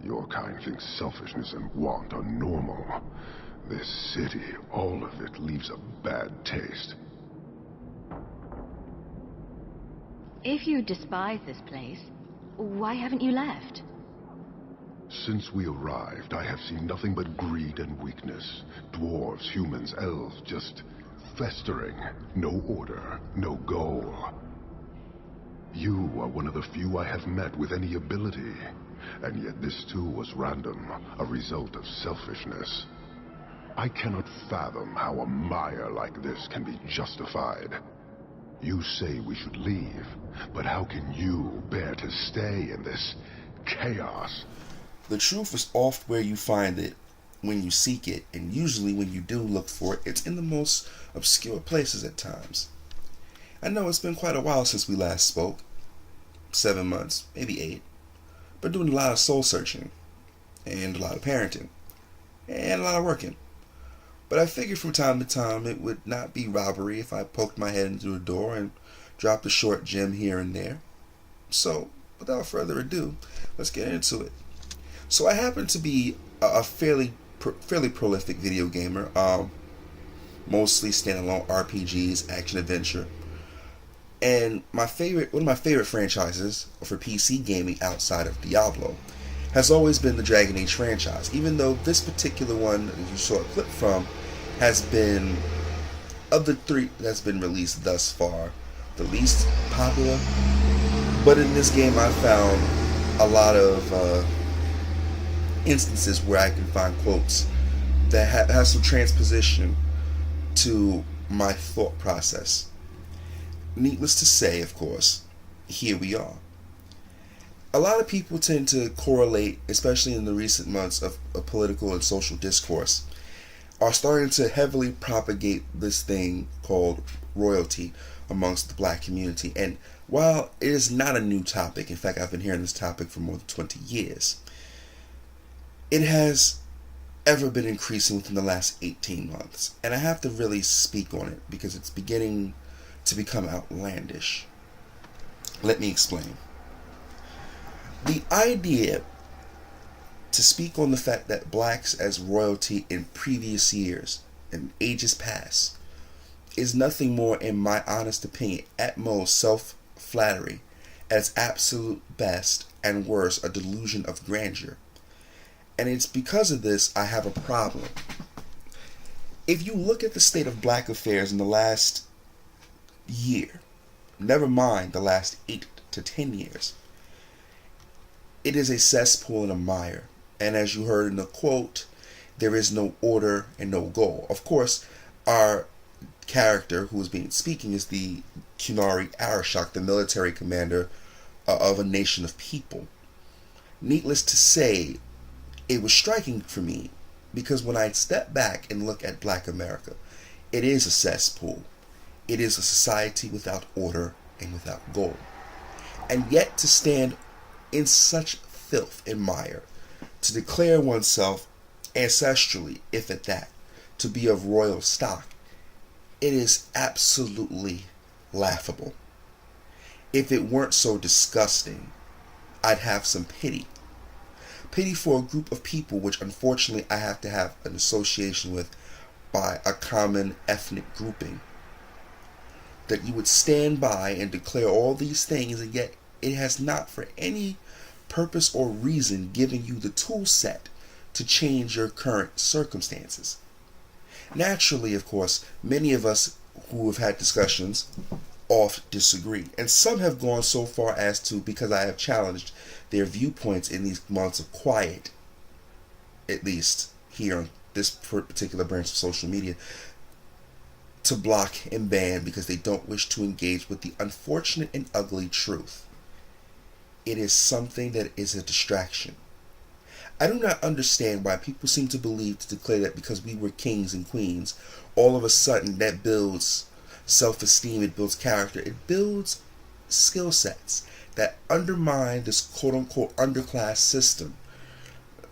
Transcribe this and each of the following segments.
Your kind thinks selfishness and want are normal. This city, all of it, leaves a bad taste. If you despise this place, why haven't you left? Since we arrived, I have seen nothing but greed and weakness. Dwarves, humans, elves, just festering. No order, no goal. You are one of the few I have met with any ability. And yet this too was random, a result of selfishness. I cannot fathom how a mire like this can be justified. You say we should leave, but how can you bear to stay in this chaos? The truth is oft where you find it when you seek it, and usually when you do look for it, it's in the most obscure places at times. I know it's been quite a while since we last spoke. 7 months, maybe 8. But doing a lot of soul searching, and a lot of parenting, and a lot of working. But I figured from time to time it would not be robbery if I poked my head into a door and dropped a short gem here and there. So, without further ado, let's get into it. So I happen to be a fairly prolific video gamer, mostly standalone RPGs, action adventure. And one of my favorite franchises for PC gaming outside of Diablo has always been the Dragon Age franchise, even though this particular one that you saw a clip from has been, of the 3 that's been released thus far, the least popular. But in this game I found a lot of instances where I can find quotes that have some transposition to my thought process. Needless to say, of course, here we are. A lot of people tend to correlate, especially in the recent months of political and social discourse, are starting to heavily propagate this thing called royalty amongst the black community. And while it is not a new topic, in fact, I've been hearing this topic for more than 20 years, it has ever been increasing within the last 18 months. And I have to really speak on it because it's beginning to become outlandish. Let me explain. The idea to speak on the fact that blacks as royalty in previous years and ages past is nothing more, in my honest opinion, at most self-flattery, at its absolute best and worst, a delusion of grandeur. And it's because of this I have a problem. If you look at the state of black affairs in the last year, never mind the last 8 to 10 years, it is a cesspool and a mire. And as you heard in the quote, there is no order and no goal. Of course, our character who is speaking is the Kunari Arashok, the military commander of a nation of people. Needless to say, it was striking for me because when I step back and look at Black America, it is a cesspool. It is a society without order and without goal. And yet to stand in such filth and mire, to declare oneself ancestrally, if at that, to be of royal stock, it is absolutely laughable. If it weren't so disgusting, I'd have some pity. Pity for a group of people which unfortunately I have to have an association with by a common ethnic grouping. That you would stand by and declare all these things, and yet it has not for any purpose or reason given you the tool set to change your current circumstances. Naturally, of course, many of us who have had discussions oft disagree, and some have gone so far as to, because I have challenged their viewpoints in these months of quiet, at least here on this particular branch of social media, to block and ban because they don't wish to engage with the unfortunate and ugly truth. It is something that is a distraction. I do not understand why people seem to believe to declare that because we were kings and queens, all of a sudden that builds self-esteem, it builds character, it builds skill sets that undermine this quote-unquote underclass system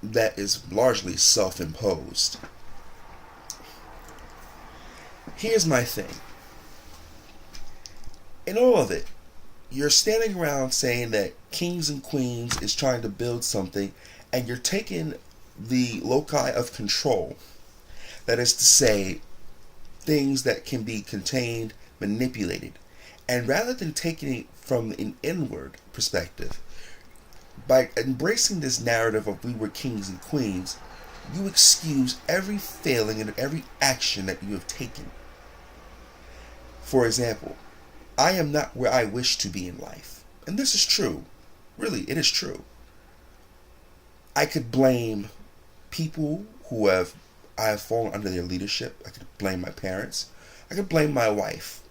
that is largely self-imposed. Here's my thing. In all of it, you're standing around saying that kings and queens is trying to build something and you're taking the loci of control, that is to say, things that can be contained, manipulated, and rather than taking it from an inward perspective, by embracing this narrative of we were kings and queens, you excuse every failing and every action that you have taken. For example, I am not where I wish to be in life. And this is true. Really, it is true. I could blame people I have fallen under their leadership. I could blame my parents. I could blame my wife.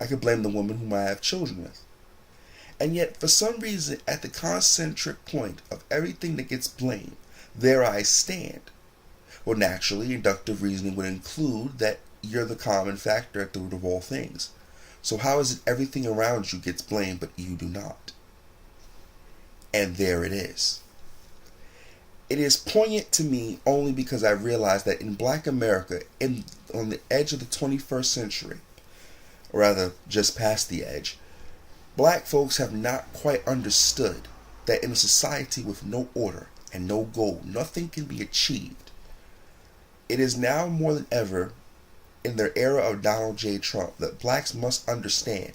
I could blame the woman whom I have children with. And yet, for some reason, at the concentric point of everything that gets blamed, there I stand. Well, naturally, inductive reasoning would include that you're the common factor at the root of all things. So how is it everything around you gets blamed, but you do not? And there it is. It is poignant to me only because I realize that in Black America, on the edge of the 21st century, or rather just past the edge, Black folks have not quite understood that in a society with no order and no goal, nothing can be achieved. It is now more than ever, in their era of Donald J. Trump, that Blacks must understand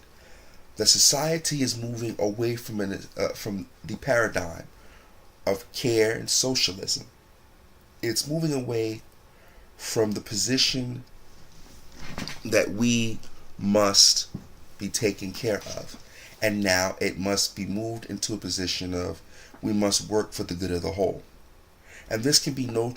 that society is moving away from the paradigm of care and socialism. It's moving away from the position that we must be taken care of. And now it must be moved into a position of we must work for the good of the whole. And this can be no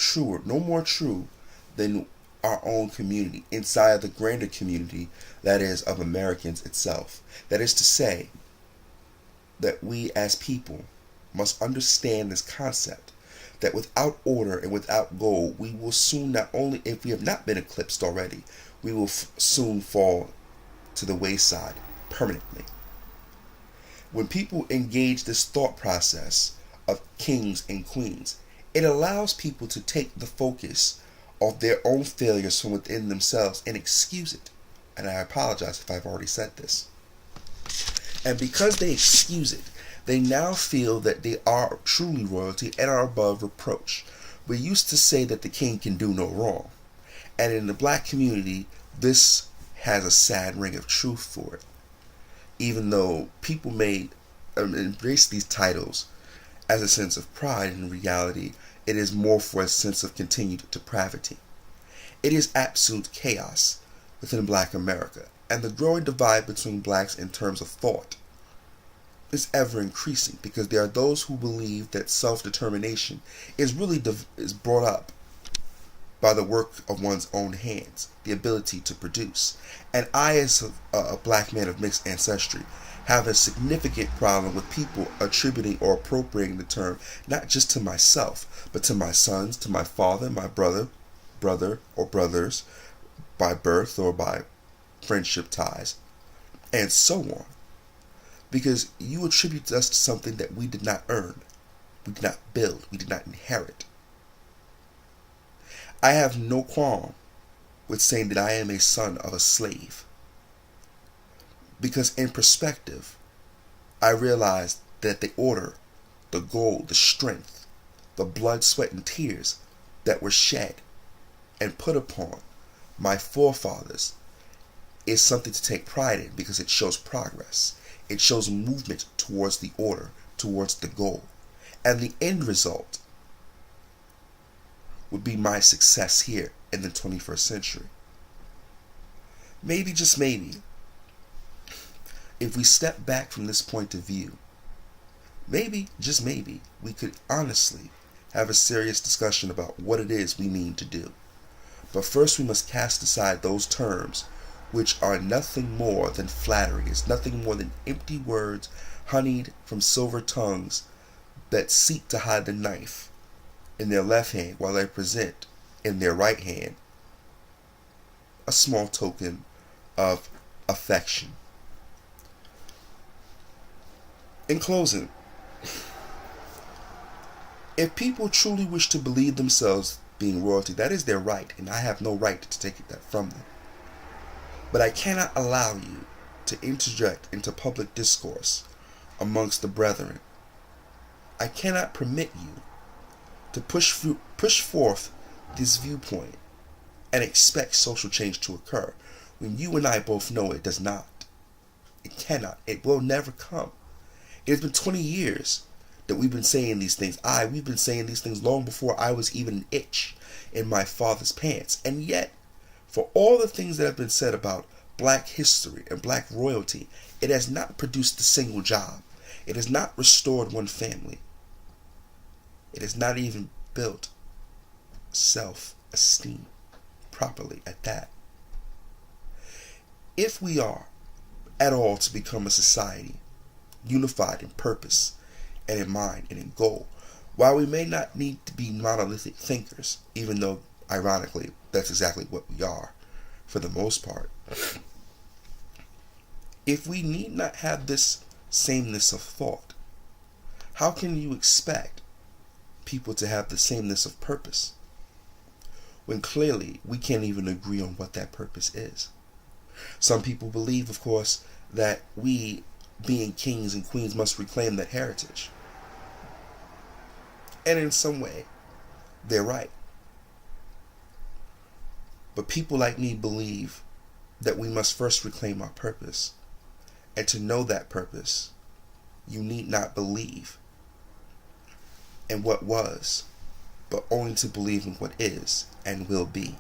more true than our own community, inside the grander community that is of Americans itself. That is to say, that we as people must understand this concept that without order and without goal, we will soon, not only, if we have not been eclipsed already, we will soon fall to the wayside permanently. When people engage this thought process of kings and queens, it allows people to take the focus of their own failures from within themselves and excuse it. And I apologize if I've already said this. And because they excuse it, they now feel that they are truly royalty and are above reproach. We used to say that the king can do no wrong. And in the Black community, this has a sad ring of truth for it. Even though people may embrace these titles as a sense of pride, in reality, it is more for a sense of continued depravity. It is absolute chaos within Black America, and the growing divide between Blacks in terms of thought is ever increasing, because there are those who believe that self-determination is really is brought up by the work of one's own hands, the ability to produce. And I, as a Black man of mixed ancestry, have a significant problem with people attributing or appropriating the term not just to myself, but to my sons, to my father, my brother or brothers, by birth or by friendship ties, and so on. Because you attribute us to something that we did not earn, we did not build, we did not inherit. I have no qualm with saying that I am a son of a slave. Because in perspective, I realized that the order, the goal, the strength, the blood, sweat, and tears that were shed and put upon my forefathers is something to take pride in, because it shows progress. It shows movement towards the order, towards the goal. And the end result would be my success here in the 21st century. Maybe, just maybe, if we step back from this point of view, maybe, just maybe, we could honestly have a serious discussion about what it is we mean to do. But first we must cast aside those terms which are nothing more than flattery, is nothing more than empty words honeyed from silver tongues that seek to hide the knife in their left hand while they present in their right hand a small token of affection. In closing, if people truly wish to believe themselves being royalty, that is their right, and I have no right to take that from them. But I cannot allow you to interject into public discourse amongst the brethren. I cannot permit you to push forth this viewpoint and expect social change to occur when you and I both know it does not. It cannot. It will never come. It has been 20 years that we've been saying these things. We've been saying these things long before I was even an itch in my father's pants. And yet, for all the things that have been said about black history and black royalty, it has not produced a single job. It has not restored one family. It has not even built self-esteem properly at that. If we are at all to become a society unified in purpose and in mind and in goal, while we may not need to be monolithic thinkers, even though ironically that's exactly what we are for the most part, if we need not have this sameness of thought, how can you expect people to have the sameness of purpose when clearly we can't even agree on what that purpose is? Some people believe, of course, that we, being kings and queens, must reclaim that heritage. And in some way, they're right. But people like me believe that we must first reclaim our purpose. And to know that purpose, you need not believe in what was, but only to believe in what is and will be.